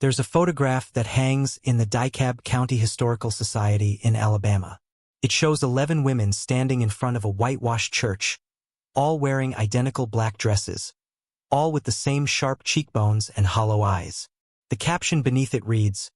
There's a photograph that hangs in the DeKalb County Historical Society in Alabama. It shows 11 women standing in front of a whitewashed church, all wearing identical black dresses, all with the same sharp cheekbones and hollow eyes. The caption beneath it reads,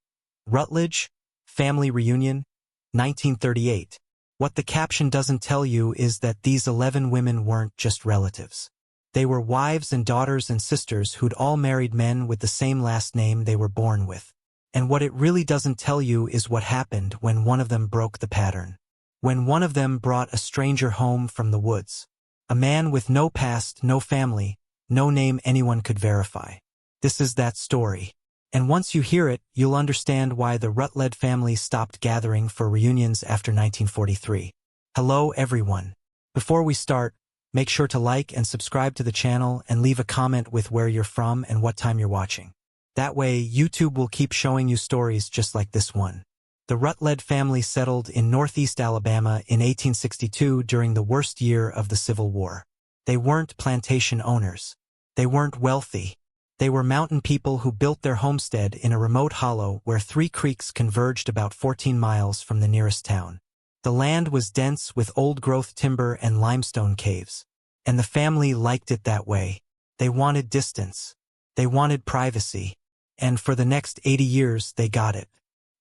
Rutledge, Family Reunion, 1938. What the caption doesn't tell you is that these 11 women weren't just relatives. They were wives and daughters and sisters who'd all married men with the same last name they were born with. And what it really doesn't tell you is what happened when one of them broke the pattern. When one of them brought a stranger home from the woods. A man with no past, no family, no name anyone could verify. This is that story. And once you hear it, you'll understand why the Rutledge family stopped gathering for reunions after 1943. Hello everyone. Before we start, make sure to like and subscribe to the channel and leave a comment with where you're from and what time you're watching. That way, YouTube will keep showing you stories just like this one. The Rutledge family settled in northeast Alabama in 1862 during the worst year of the Civil War. They weren't plantation owners. They weren't wealthy. They were mountain people who built their homestead in a remote hollow where 3 creeks converged about 14 miles from the nearest town. The land was dense with old-growth timber and limestone caves. And the family liked it that way. They wanted distance. They wanted privacy. And for the next 80 years, they got it.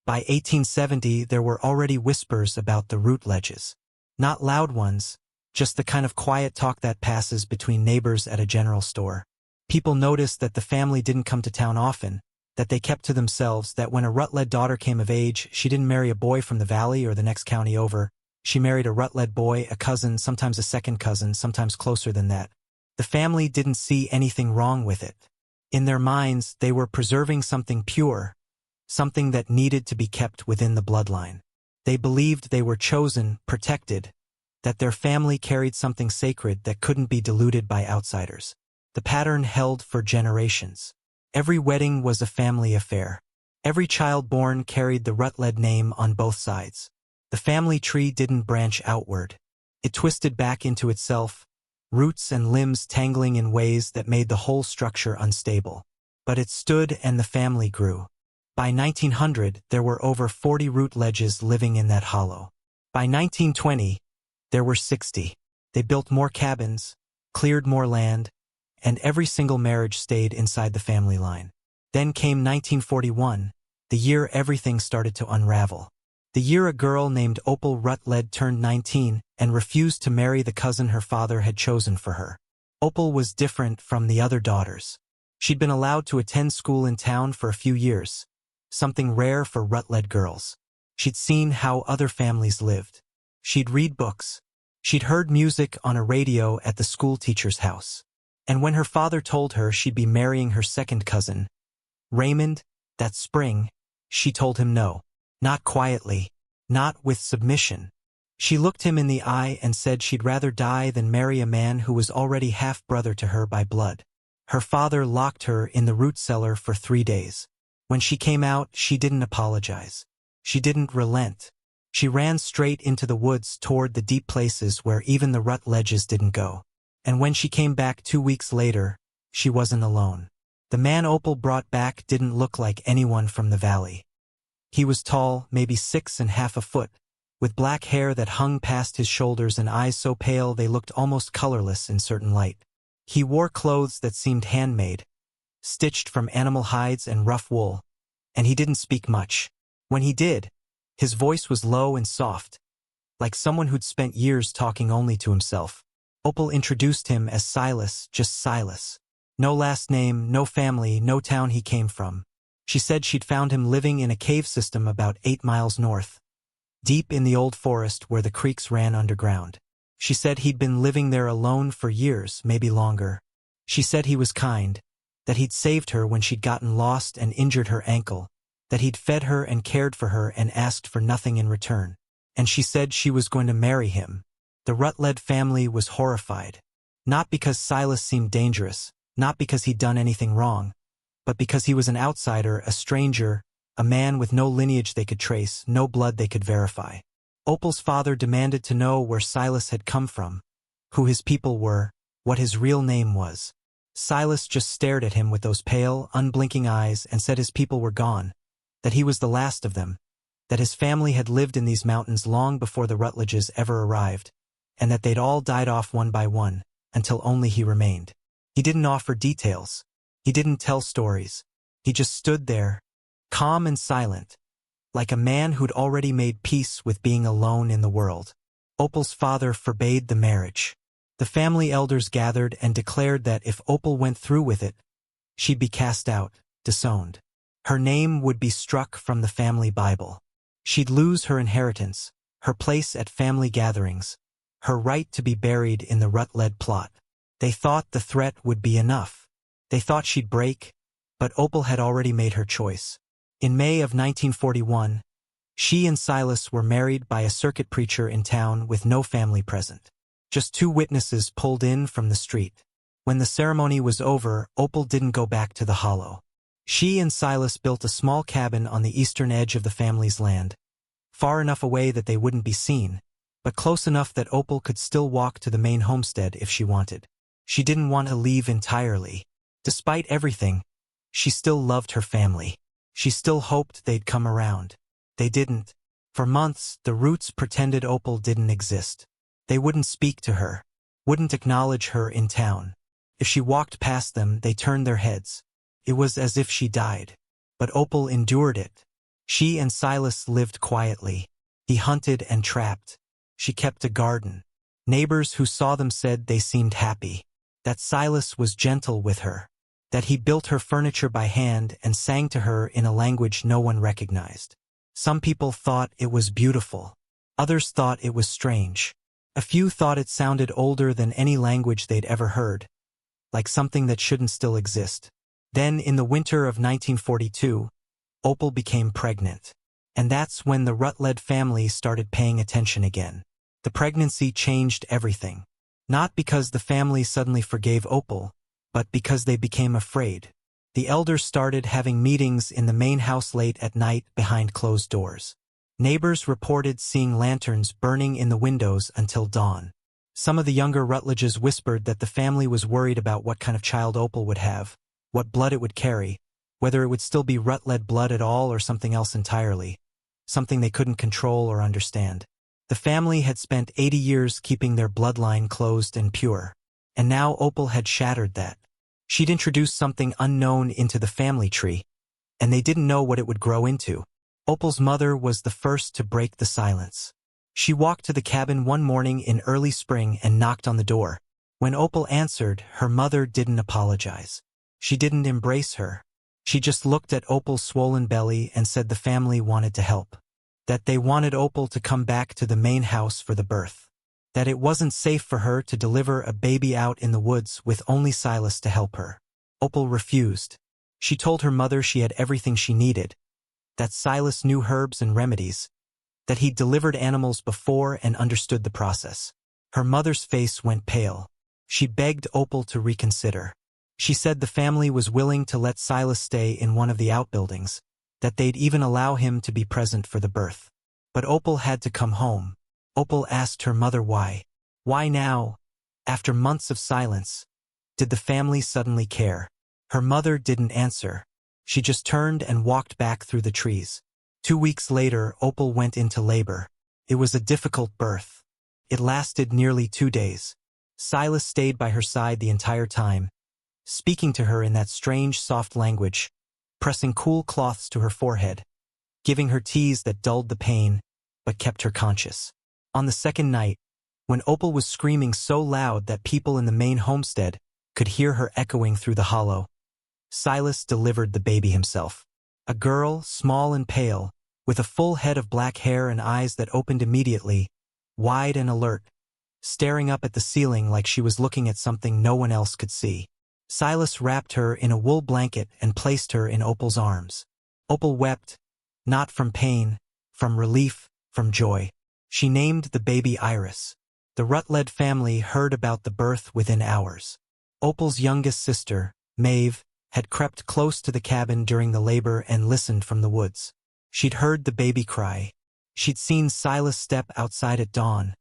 By 1870, there were already whispers about the Rutledges. Not loud ones, just the kind of quiet talk that passes between neighbors at a general store. People noticed that the family didn't come to town often, that they kept to themselves, that when a Rutledge daughter came of age, she didn't marry a boy from the valley or the next county over. She married a Rutledge boy, a cousin, sometimes a second cousin, sometimes closer than that. The family didn't see anything wrong with it. In their minds, they were preserving something pure, something that needed to be kept within the bloodline. They believed they were chosen, protected, that their family carried something sacred that couldn't be diluted by outsiders. The pattern held for generations. Every wedding was a family affair. Every child born carried the Rutledge name on both sides. The family tree didn't branch outward. It twisted back into itself, roots and limbs tangling in ways that made the whole structure unstable. But it stood and the family grew. By 1900, there were over 40 Rutledges living in that hollow. By 1920, there were 60. They built more cabins, cleared more land, and every single marriage stayed inside the family line. Then came 1941, the year everything started to unravel. The year a girl named Opal Rutledge turned 19 and refused to marry the cousin her father had chosen for her. Opal was different from the other daughters. She'd been allowed to attend school in town for a few years, something rare for Rutledge girls. She'd seen how other families lived. She'd read books. She'd heard music on a radio at the school teacher's house. And when her father told her she'd be marrying her second cousin, Raymond, that spring, she told him no. Not quietly, not with submission. She looked him in the eye and said she'd rather die than marry a man who was already half-brother to her by blood. Her father locked her in the root cellar for 3 days. When she came out, she didn't apologize. She didn't relent. She ran straight into the woods toward the deep places where even the Rutledges didn't go. And when she came back 2 weeks later, she wasn't alone. The man Opal brought back didn't look like anyone from the valley. He was tall, maybe 6.5 feet, with black hair that hung past his shoulders and eyes so pale they looked almost colorless in certain light. He wore clothes that seemed handmade, stitched from animal hides and rough wool, and he didn't speak much. When he did, his voice was low and soft, like someone who'd spent years talking only to himself. Opal introduced him as Silas, just Silas. No last name, no family, no town he came from. She said she'd found him living in a cave system about 8 miles north, deep in the old forest where the creeks ran underground. She said he'd been living there alone for years, maybe longer. She said he was kind, that he'd saved her when she'd gotten lost and injured her ankle, that he'd fed her and cared for her and asked for nothing in return. And she said she was going to marry him. The Rutledge family was horrified. Not because Silas seemed dangerous, not because he'd done anything wrong, but because he was an outsider, a stranger, a man with no lineage they could trace, no blood they could verify. Opal's father demanded to know where Silas had come from, who his people were, what his real name was. Silas just stared at him with those pale, unblinking eyes and said his people were gone, that he was the last of them, that his family had lived in these mountains long before the Rutledges ever arrived, and that they'd all died off one by one, until only he remained. He didn't offer details. He didn't tell stories. He just stood there, calm and silent, like a man who'd already made peace with being alone in the world. Opal's father forbade the marriage. The family elders gathered and declared that if Opal went through with it, she'd be cast out, disowned. Her name would be struck from the family Bible. She'd lose her inheritance, her place at family gatherings, her right to be buried in the Rutledge plot. They thought the threat would be enough. They thought she'd break, but Opal had already made her choice. In May of 1941, she and Silas were married by a circuit preacher in town with no family present. Just two witnesses pulled in from the street. When the ceremony was over, Opal didn't go back to the hollow. She and Silas built a small cabin on the eastern edge of the family's land, far enough away that they wouldn't be seen, but close enough that Opal could still walk to the main homestead if she wanted. She didn't want to leave entirely. Despite everything, she still loved her family. She still hoped they'd come around. They didn't. For months, the Roots pretended Opal didn't exist. They wouldn't speak to her, wouldn't acknowledge her in town. If she walked past them, they turned their heads. It was as if she died. But Opal endured it. She and Silas lived quietly. He hunted and trapped. She kept a garden. Neighbors who saw them said they seemed happy. That Silas was gentle with her. That he built her furniture by hand and sang to her in a language no one recognized. Some people thought it was beautiful. Others thought it was strange. A few thought it sounded older than any language they'd ever heard, like something that shouldn't still exist. Then, in the winter of 1942, Opal became pregnant. And that's when the Rutledge family started paying attention again. The pregnancy changed everything. Not because the family suddenly forgave Opal, but because they became afraid. The elders started having meetings in the main house late at night behind closed doors. Neighbors reported seeing lanterns burning in the windows until dawn. Some of the younger Rutledges whispered that the family was worried about what kind of child Opal would have, what blood it would carry, whether it would still be Rutledge blood at all or something else entirely, something they couldn't control or understand. The family had spent 80 years keeping their bloodline closed and pure, and now Opal had shattered that. She'd introduced something unknown into the family tree, and they didn't know what it would grow into. Opal's mother was the first to break the silence. She walked to the cabin one morning in early spring and knocked on the door. When Opal answered, her mother didn't apologize. She didn't embrace her. She just looked at Opal's swollen belly and said the family wanted to help. That they wanted Opal to come back to the main house for the birth. That it wasn't safe for her to deliver a baby out in the woods with only Silas to help her. Opal refused. She told her mother she had everything she needed. That Silas knew herbs and remedies. That he'd delivered animals before and understood the process. Her mother's face went pale. She begged Opal to reconsider. She said the family was willing to let Silas stay in one of the outbuildings, that they'd even allow him to be present for the birth. But Opal had to come home. Opal asked her mother why. Why now? After months of silence, did the family suddenly care? Her mother didn't answer. She just turned and walked back through the trees. 2 weeks later, Opal went into labor. It was a difficult birth. It lasted nearly 2 days. Silas stayed by her side the entire time, speaking to her in that strange, soft language, pressing cool cloths to her forehead, giving her teas that dulled the pain, but kept her conscious. On the second night, when Opal was screaming so loud that people in the main homestead could hear her echoing through the hollow, Silas delivered the baby himself. A girl, small and pale, with a full head of black hair and eyes that opened immediately, wide and alert, staring up at the ceiling like she was looking at something no one else could see. Silas wrapped her in a wool blanket and placed her in Opal's arms. Opal wept, not from pain, from relief, from joy. She named the baby Iris. The Rutledge family heard about the birth within hours. Opal's youngest sister, Maeve, had crept close to the cabin during the labor and listened from the woods. She'd heard the baby cry. She'd seen Silas step outside at dawn,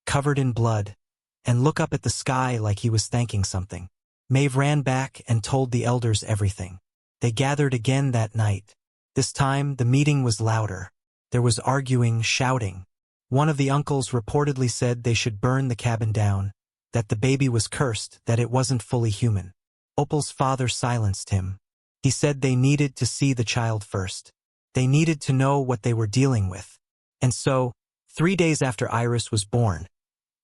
covered in blood, and look up at the sky like he was thanking something. Maeve ran back and told the elders everything. They gathered again that night. This time, the meeting was louder. There was arguing, shouting. One of the uncles reportedly said they should burn the cabin down, that the baby was cursed, that it wasn't fully human. Opal's father silenced him. He said they needed to see the child first. They needed to know what they were dealing with. And so, 3 days after Iris was born,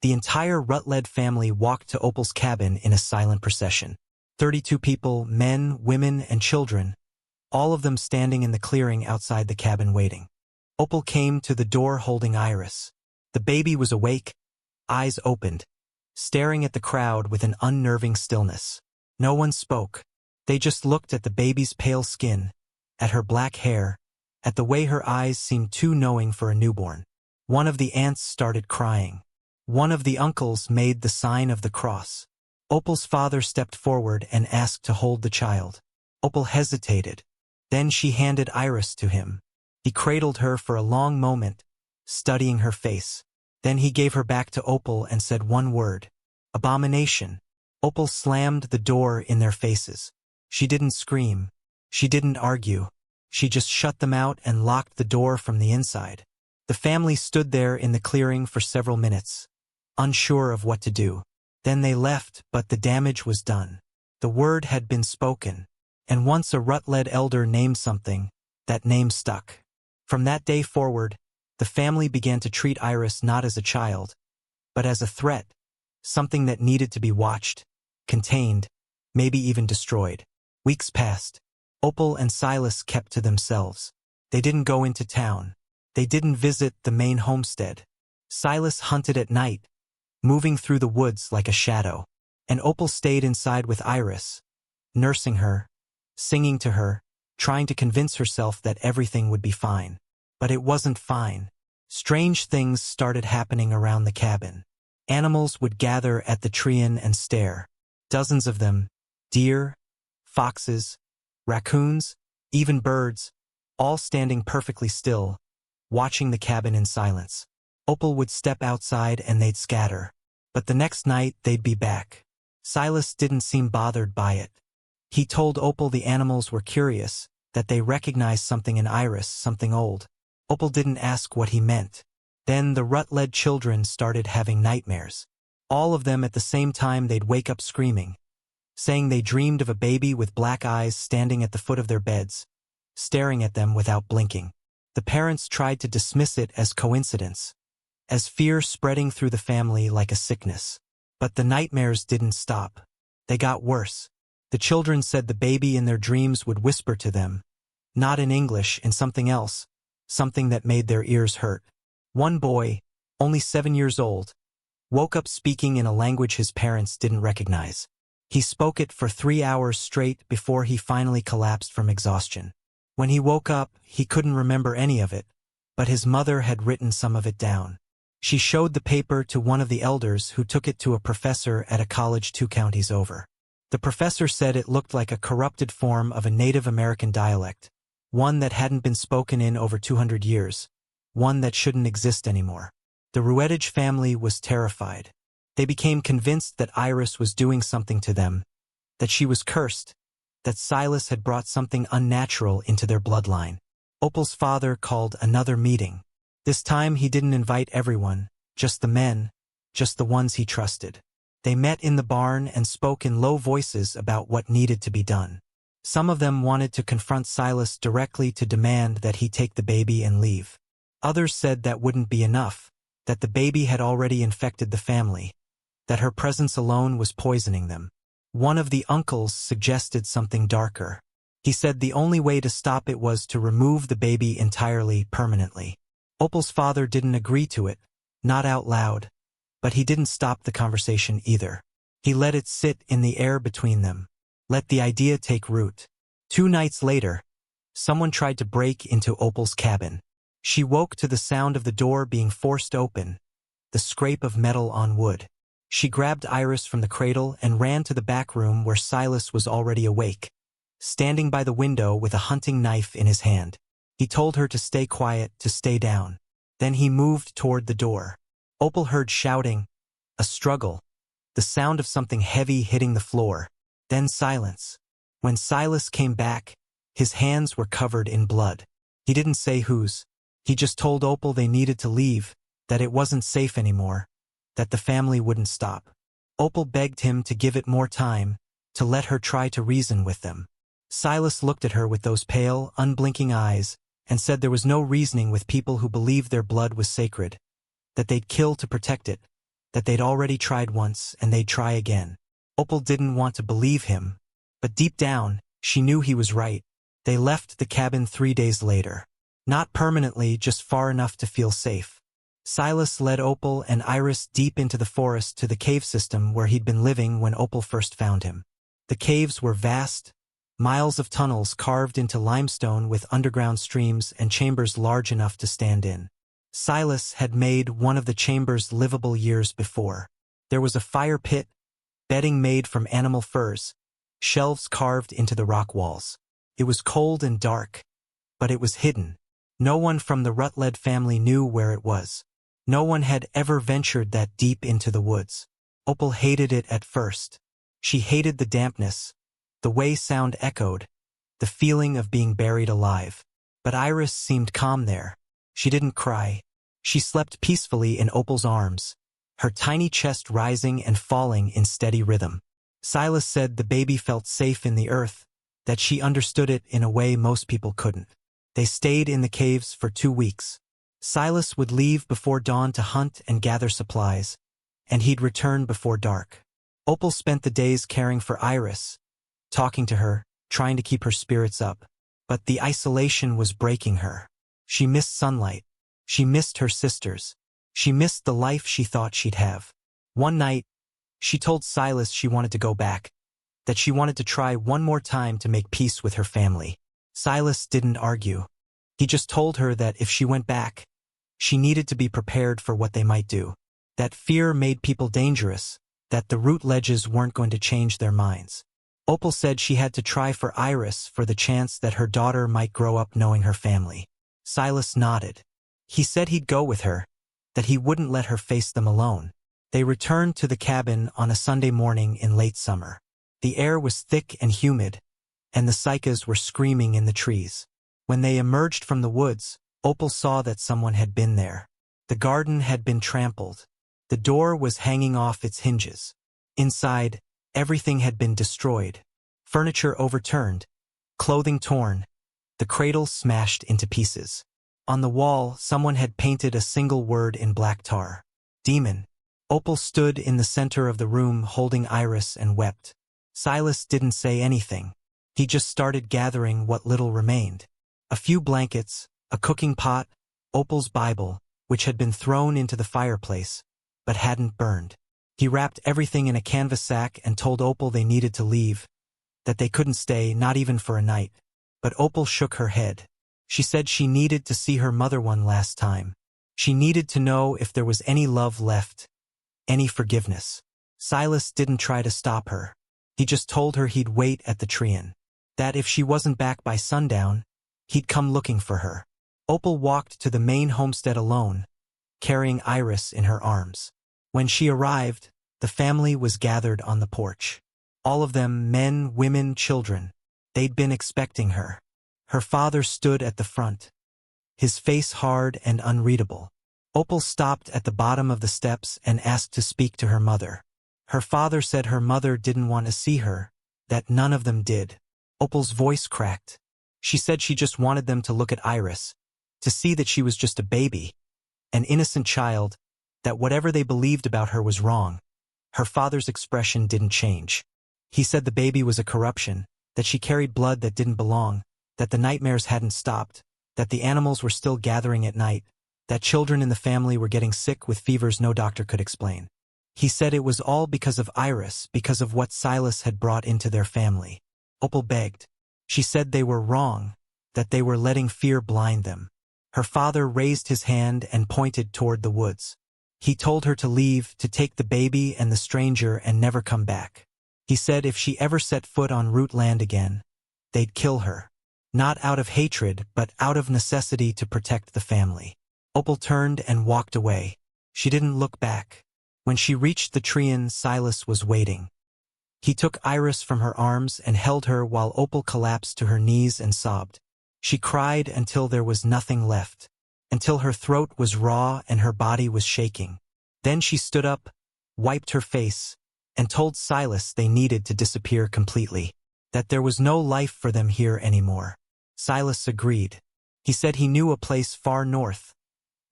the entire Rutledge family walked to Opal's cabin in a silent procession. 32 people, men, women, and children, all of them standing in the clearing outside the cabin waiting. Opal came to the door holding Iris. The baby was awake, eyes opened, staring at the crowd with an unnerving stillness. No one spoke. They just looked at the baby's pale skin, at her black hair, at the way her eyes seemed too knowing for a newborn. One of the aunts started crying. One of the uncles made the sign of the cross. Opal's father stepped forward and asked to hold the child. Opal hesitated. Then she handed Iris to him. He cradled her for a long moment, studying her face. Then he gave her back to Opal and said one word: abomination. Opal slammed the door in their faces. She didn't scream. She didn't argue. She just shut them out and locked the door from the inside. The family stood there in the clearing for several minutes, unsure of what to do. Then they left, but the damage was done. The word had been spoken, and once a Rutledge elder named something, that name stuck. From that day forward, the family began to treat Iris not as a child, but as a threat, something that needed to be watched, contained, maybe even destroyed. Weeks passed. Opal and Silas kept to themselves. They didn't go into town. They didn't visit the main homestead. Silas hunted at night, moving through the woods like a shadow, and Opal stayed inside with Iris, nursing her, singing to her, trying to convince herself that everything would be fine. But it wasn't fine. Strange things started happening around the cabin. Animals would gather at the tree-in and stare. Dozens of them, deer, foxes, raccoons, even birds, all standing perfectly still, watching the cabin in silence. Opal would step outside and they'd scatter. But the next night they'd be back. Silas didn't seem bothered by it. He told Opal the animals were curious, that they recognized something in Iris, something old. Opal didn't ask what he meant. Then the Rutledge children started having nightmares. All of them at the same time they'd wake up screaming, saying they dreamed of a baby with black eyes standing at the foot of their beds, staring at them without blinking. The parents tried to dismiss it as coincidence, as fear spreading through the family like a sickness. But the nightmares didn't stop. They got worse. The children said the baby in their dreams would whisper to them, not in English, in something else, something that made their ears hurt. One boy, only 7 years old, woke up speaking in a language his parents didn't recognize. He spoke it for 3 hours straight before he finally collapsed from exhaustion. When he woke up, he couldn't remember any of it, but his mother had written some of it down. She showed the paper to one of the elders, who took it to a professor at a college 2 counties over. The professor said it looked like a corrupted form of a Native American dialect, one that hadn't been spoken in over 200 years, one that shouldn't exist anymore. The Rutledge family was terrified. They became convinced that Iris was doing something to them, that she was cursed, that Silas had brought something unnatural into their bloodline. Opal's father called another meeting. This time he didn't invite everyone, just the men, just the ones he trusted. They met in the barn and spoke in low voices about what needed to be done. Some of them wanted to confront Silas directly to demand that he take the baby and leave. Others said that wouldn't be enough, that the baby had already infected the family, that her presence alone was poisoning them. One of the uncles suggested something darker. He said the only way to stop it was to remove the baby entirely, permanently. Opal's father didn't agree to it, not out loud, but he didn't stop the conversation either. He let it sit in the air between them, let the idea take root. 2 nights later, someone tried to break into Opal's cabin. She woke to the sound of the door being forced open, the scrape of metal on wood. She grabbed Iris from the cradle and ran to the back room where Silas was already awake, standing by the window with a hunting knife in his hand. He told her to stay quiet, to stay down. Then he moved toward the door. Opal heard shouting, a struggle, the sound of something heavy hitting the floor. Then silence. When Silas came back, his hands were covered in blood. He didn't say whose. He just told Opal they needed to leave, that it wasn't safe anymore, that the family wouldn't stop. Opal begged him to give it more time, to let her try to reason with them. Silas looked at her with those pale, unblinking eyes, and said there was no reasoning with people who believed their blood was sacred, that they'd kill to protect it, that they'd already tried once and they'd try again. Opal didn't want to believe him, but deep down, she knew he was right. They left the cabin 3 days later. Not permanently, just far enough to feel safe. Silas led Opal and Iris deep into the forest to the cave system where he'd been living when Opal first found him. The caves were vast, miles of tunnels carved into limestone with underground streams and chambers large enough to stand in. Silas had made one of the chambers livable years before. There was a fire pit, bedding made from animal furs, shelves carved into the rock walls. It was cold and dark, but it was hidden. No one from the Rutledge family knew where it was. No one had ever ventured that deep into the woods. Opal hated it at first. She hated the dampness, the way sound echoed, the feeling of being buried alive. But Iris seemed calm there. She didn't cry. She slept peacefully in Opal's arms, her tiny chest rising and falling in steady rhythm. Silas said the baby felt safe in the earth, that she understood it in a way most people couldn't. They stayed in the caves for 2 weeks. Silas would leave before dawn to hunt and gather supplies, and he'd return before dark. Opal spent the days caring for Iris, talking to her, trying to keep her spirits up. But the isolation was breaking her. She missed sunlight. She missed her sisters. She missed the life she thought she'd have. One night, she told Silas she wanted to go back, that she wanted to try one more time to make peace with her family. Silas didn't argue. He just told her that if she went back, she needed to be prepared for what they might do. That fear made people dangerous, that the Rutledges weren't going to change their minds. Opal said she had to try for Iris for the chance that her daughter might grow up knowing her family. Silas nodded. He said he'd go with her, that he wouldn't let her face them alone. They returned to the cabin on a Sunday morning in late summer. The air was thick and humid, and the cicadas were screaming in the trees. When they emerged from the woods, Opal saw that someone had been there. The garden had been trampled. The door was hanging off its hinges. Inside, everything had been destroyed. Furniture overturned, clothing torn, the cradle smashed into pieces. On the wall, someone had painted a single word in black tar. Demon. Opal stood in the center of the room holding Iris and wept. Silas didn't say anything. He just started gathering what little remained. A few blankets, a cooking pot, Opal's Bible, which had been thrown into the fireplace, but hadn't burned. He wrapped everything in a canvas sack and told Opal they needed to leave, that they couldn't stay, not even for a night. But Opal shook her head. She said she needed to see her mother one last time. She needed to know if there was any love left, any forgiveness. Silas didn't try to stop her. He just told her he'd wait at the tree-in, that if she wasn't back by sundown, he'd come looking for her. Opal walked to the main homestead alone, carrying Iris in her arms. When she arrived, the family was gathered on the porch. All of them, men, women, children. They'd been expecting her. Her father stood at the front, his face hard and unreadable. Opal stopped at the bottom of the steps and asked to speak to her mother. Her father said her mother didn't want to see her, that none of them did. Opal's voice cracked. She said she just wanted them to look at Iris, to see that she was just a baby, an innocent child, that whatever they believed about her was wrong. Her father's expression didn't change. He said the baby was a corruption, that she carried blood that didn't belong, that the nightmares hadn't stopped, that the animals were still gathering at night, that children in the family were getting sick with fevers no doctor could explain. He said it was all because of Iris, because of what Silas had brought into their family. Opal begged. She said they were wrong, that they were letting fear blind them. Her father raised his hand and pointed toward the woods. He told her to leave, to take the baby and the stranger and never come back. He said if she ever set foot on Root land again, they'd kill her. Not out of hatred, but out of necessity to protect the family. Opal turned and walked away. She didn't look back. When she reached the tree-in, Silas was waiting. He took Iris from her arms and held her while Opal collapsed to her knees and sobbed. She cried until there was nothing left, until her throat was raw and her body was shaking. Then she stood up, wiped her face, and told Silas they needed to disappear completely, that there was no life for them here anymore. Silas agreed. He said he knew a place far north,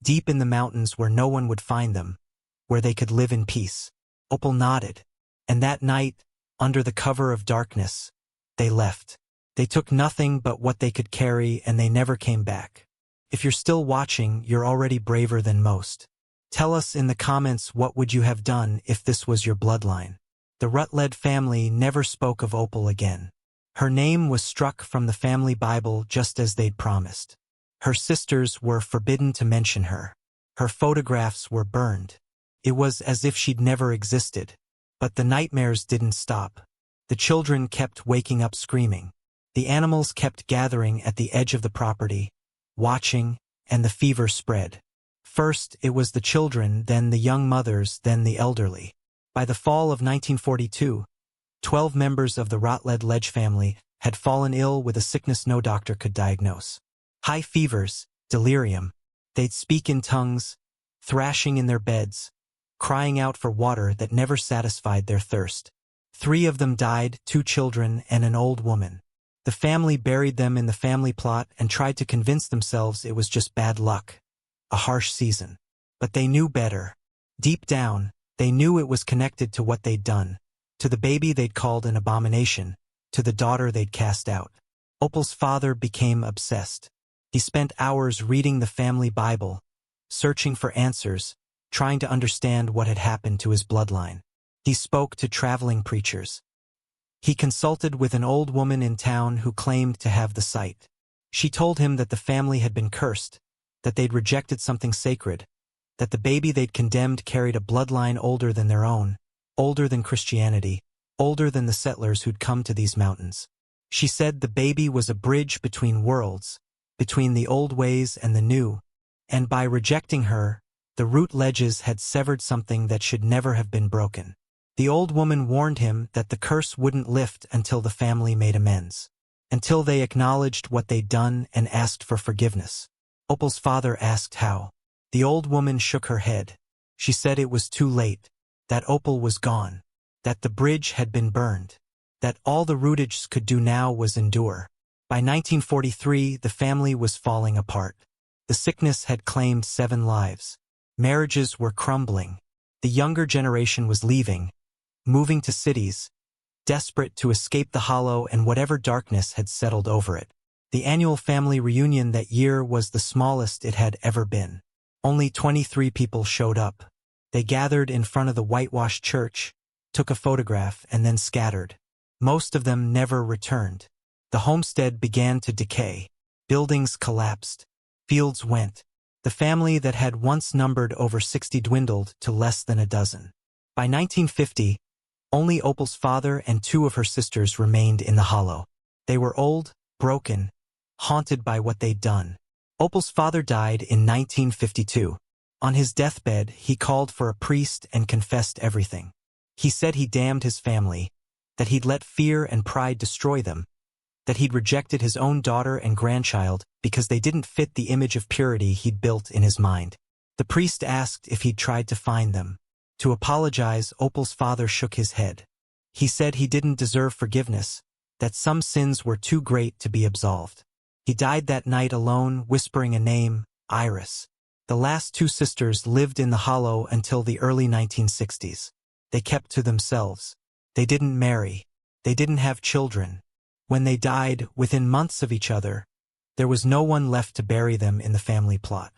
deep in the mountains where no one would find them, where they could live in peace. Opal nodded, and that night, under the cover of darkness, they left. They took nothing but what they could carry, and they never came back. If you're still watching, you're already braver than most. Tell us in the comments what would you have done if this was your bloodline. The Rutledge family never spoke of Opal again. Her name was struck from the family Bible just as they'd promised. Her sisters were forbidden to mention her. Her photographs were burned. It was as if she'd never existed. But the nightmares didn't stop. The children kept waking up screaming. The animals kept gathering at the edge of the property, watching, and the fever spread. First, it was the children, then the young mothers, then the elderly. By the fall of 1942, 12 members of the Rutledge family had fallen ill with a sickness no doctor could diagnose. High fevers, delirium. They'd speak in tongues, thrashing in their beds, crying out for water that never satisfied their thirst. 3 of them died, 2 children and an old woman. The family buried them in the family plot and tried to convince themselves it was just bad luck, a harsh season. But they knew better. Deep down, they knew it was connected to what they'd done, to the baby they'd called an abomination, to the daughter they'd cast out. Opal's father became obsessed. He spent hours reading the family Bible, searching for answers, trying to understand what had happened to his bloodline. He spoke to traveling preachers. He consulted with an old woman in town who claimed to have the sight. She told him that the family had been cursed, that they'd rejected something sacred, that the baby they'd condemned carried a bloodline older than their own, older than Christianity, older than the settlers who'd come to these mountains. She said the baby was a bridge between worlds, between the old ways and the new, and by rejecting her, the Rutledges had severed something that should never have been broken. The old woman warned him that the curse wouldn't lift until the family made amends, until they acknowledged what they'd done and asked for forgiveness. Opal's father asked how. The old woman shook her head. She said it was too late, that Opal was gone, that the bridge had been burned, that all the Rutledges could do now was endure. By 1943, the family was falling apart. The sickness had claimed 7 lives. Marriages were crumbling. The younger generation was leaving, moving to cities, desperate to escape the hollow and whatever darkness had settled over it. The annual family reunion that year was the smallest it had ever been. Only 23 people showed up. They gathered in front of the whitewashed church, took a photograph, and then scattered. Most of them never returned. The homestead began to decay. Buildings collapsed. Fields went. The family that had once numbered over 60 dwindled to less than a dozen. By 1950, only Opal's father and 2 of her sisters remained in the hollow. They were old, broken, haunted by what they'd done. Opal's father died in 1952. On his deathbed, he called for a priest and confessed everything. He said he damned his family, that he'd let fear and pride destroy them, that he'd rejected his own daughter and grandchild because they didn't fit the image of purity he'd built in his mind. The priest asked if he'd tried to find them. To apologize, Opal's father shook his head. He said he didn't deserve forgiveness, that some sins were too great to be absolved. He died that night alone, whispering a name, Iris. The last 2 sisters lived in the hollow until the early 1960s. They kept to themselves. They didn't marry. They didn't have children. When they died, within months of each other, there was no one left to bury them in the family plot.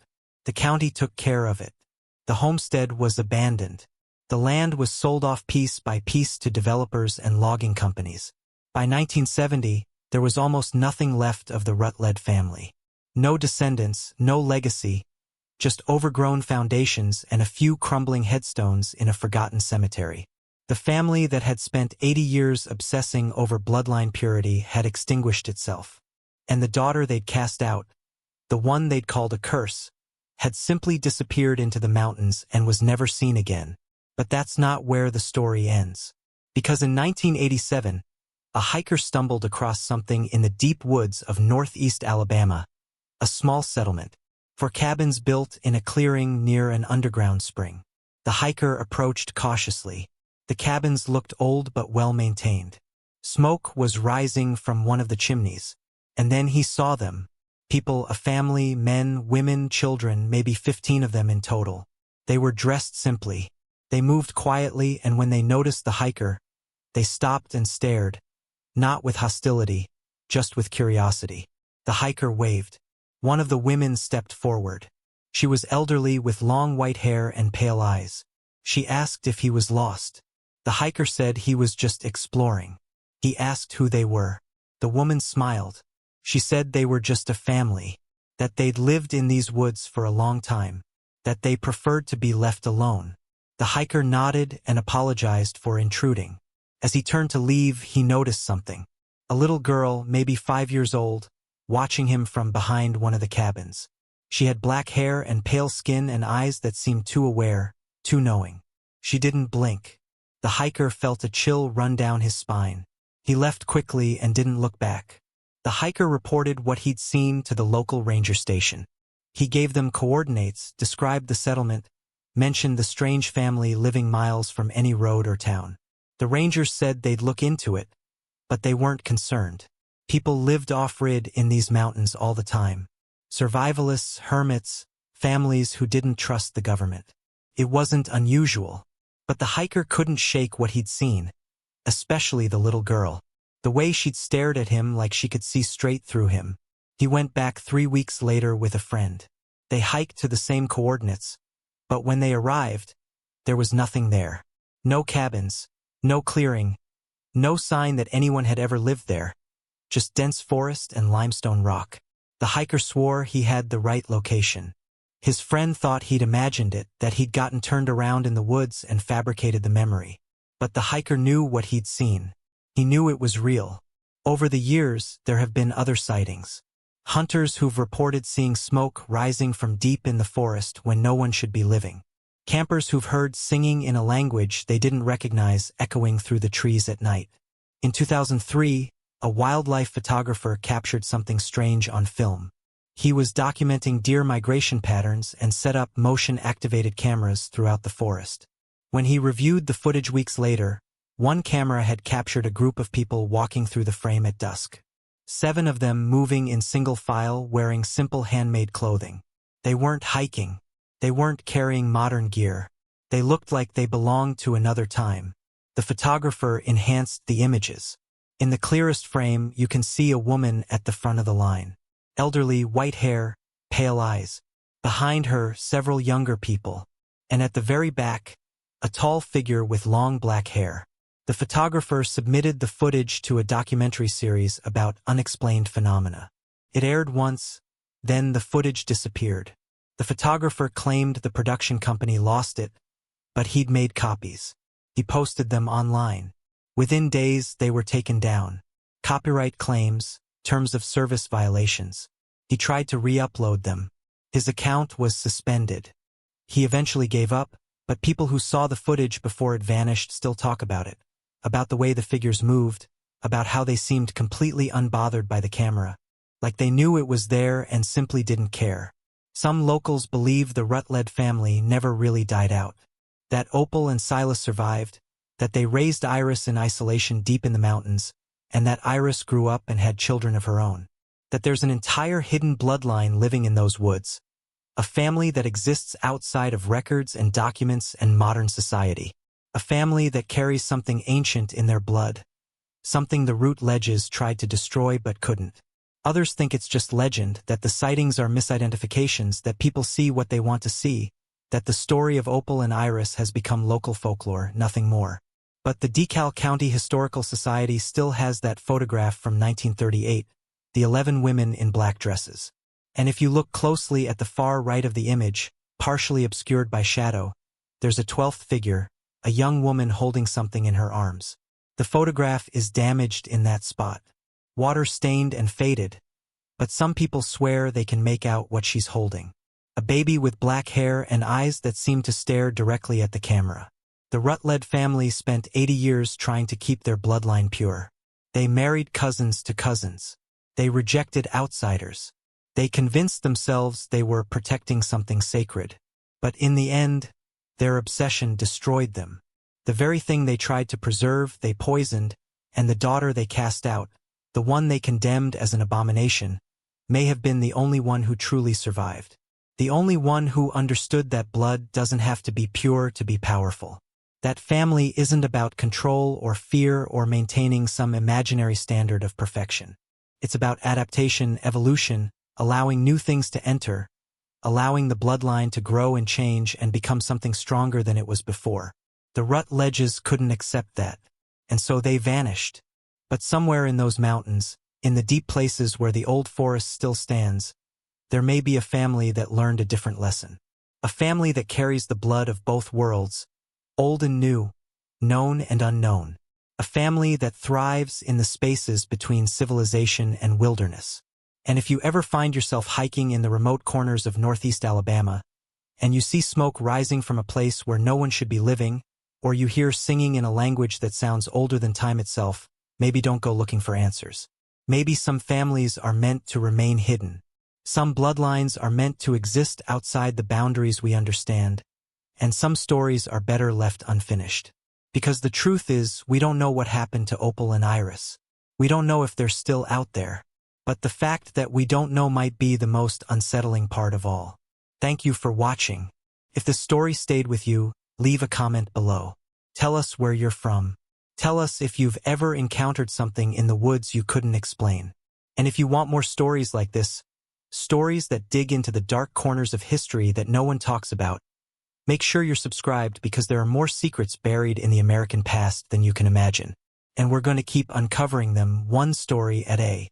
The county took care of it. The homestead was abandoned. The land was sold off piece by piece to developers and logging companies. By 1970, there was almost nothing left of the Rutledge family. No descendants, no legacy, just overgrown foundations and a few crumbling headstones in a forgotten cemetery. The family that had spent 80 years obsessing over bloodline purity had extinguished itself. And the daughter they'd cast out, the one they'd called a curse, had simply disappeared into the mountains and was never seen again. But that's not where the story ends. Because in 1987, a hiker stumbled across something in the deep woods of northeast Alabama, a small settlement, for cabins built in a clearing near an underground spring. The hiker approached cautiously. The cabins looked old but well-maintained. Smoke was rising from one of the chimneys, and then he saw them. People, a family, men, women, children, maybe 15 of them in total. They were dressed simply. They moved quietly, and when they noticed the hiker, they stopped and stared, not with hostility, just with curiosity. The hiker waved. One of the women stepped forward. She was elderly with long white hair and pale eyes. She asked if he was lost. The hiker said he was just exploring. He asked who they were. The woman smiled. She said they were just a family, that they'd lived in these woods for a long time, that they preferred to be left alone. The hiker nodded and apologized for intruding. As he turned to leave, he noticed something. A little girl, maybe 5 years old, watching him from behind one of the cabins. She had black hair and pale skin and eyes that seemed too aware, too knowing. She didn't blink. The hiker felt a chill run down his spine. He left quickly and didn't look back. The hiker reported what he'd seen to the local ranger station. He gave them coordinates, described the settlement, mentioned the strange family living miles from any road or town. The rangers said they'd look into it, but they weren't concerned. People lived off-grid in these mountains all the time. Survivalists, hermits, families who didn't trust the government. It wasn't unusual, but the hiker couldn't shake what he'd seen, especially the little girl. The way she'd stared at him like she could see straight through him. He went back 3 weeks later with a friend. They hiked to the same coordinates, but when they arrived, there was nothing there. No cabins, no clearing, no sign that anyone had ever lived there. Just dense forest and limestone rock. The hiker swore he had the right location. His friend thought he'd imagined it, that he'd gotten turned around in the woods and fabricated the memory. But the hiker knew what he'd seen. He knew it was real. Over the years, there have been other sightings. Hunters who've reported seeing smoke rising from deep in the forest when no one should be living. Campers who've heard singing in a language they didn't recognize echoing through the trees at night. In 2003, a wildlife photographer captured something strange on film. He was documenting deer migration patterns and set up motion-activated cameras throughout the forest. When he reviewed the footage weeks later, one camera had captured a group of people walking through the frame at dusk. 7 of them moving in single file, wearing simple handmade clothing. They weren't hiking. They weren't carrying modern gear. They looked like they belonged to another time. The photographer enhanced the images. In the clearest frame, you can see a woman at the front of the line. Elderly, white hair, pale eyes. Behind her, several younger people. And at the very back, a tall figure with long black hair. The photographer submitted the footage to a documentary series about unexplained phenomena. It aired once, then the footage disappeared. The photographer claimed the production company lost it, but he'd made copies. He posted them online. Within days, they were taken down. Copyright claims, terms of service violations. He tried to re-upload them. His account was suspended. He eventually gave up, but people who saw the footage before it vanished still talk about it. About the way the figures moved, about how they seemed completely unbothered by the camera. Like they knew it was there and simply didn't care. Some locals believe the Rutledge family never really died out. That Opal and Silas survived, that they raised Iris in isolation deep in the mountains, and that Iris grew up and had children of her own. That there's an entire hidden bloodline living in those woods. A family that exists outside of records and documents and modern society. A family that carries something ancient in their blood. Something the Rutledges tried to destroy but couldn't. Others think it's just legend, that the sightings are misidentifications, that people see what they want to see, that the story of Opal and Iris has become local folklore, nothing more. But the DeKalb County Historical Society still has that photograph from 1938, the 11 women in black dresses. And if you look closely at the far right of the image, partially obscured by shadow, there's a 12th figure, a young woman holding something in her arms. The photograph is damaged in that spot. Water-stained and faded, but some people swear they can make out what she's holding. A baby with black hair and eyes that seem to stare directly at the camera. The Rutledge family spent 80 years trying to keep their bloodline pure. They married cousins to cousins. They rejected outsiders. They convinced themselves they were protecting something sacred. But in the end, their obsession destroyed them. The very thing they tried to preserve, they poisoned, and the daughter they cast out, the one they condemned as an abomination, may have been the only one who truly survived. The only one who understood that blood doesn't have to be pure to be powerful. That family isn't about control or fear or maintaining some imaginary standard of perfection. It's about adaptation, evolution, allowing new things to enter, allowing the bloodline to grow and change and become something stronger than it was before. The Rutledges couldn't accept that, and so they vanished. But somewhere in those mountains, in the deep places where the old forest still stands, there may be a family that learned a different lesson. A family that carries the blood of both worlds, old and new, known and unknown. A family that thrives in the spaces between civilization and wilderness. And if you ever find yourself hiking in the remote corners of northeast Alabama, and you see smoke rising from a place where no one should be living, or you hear singing in a language that sounds older than time itself, maybe don't go looking for answers. Maybe some families are meant to remain hidden. Some bloodlines are meant to exist outside the boundaries we understand, and some stories are better left unfinished. Because the truth is, we don't know what happened to Opal and Iris. We don't know if they're still out there. But the fact that we don't know might be the most unsettling part of all. Thank you for watching. If the story stayed with you, leave a comment below. Tell us where you're from. Tell us if you've ever encountered something in the woods you couldn't explain. And if you want more stories like this, stories that dig into the dark corners of history that no one talks about, make sure you're subscribed because there are more secrets buried in the American past than you can imagine. And we're going to keep uncovering them one story at a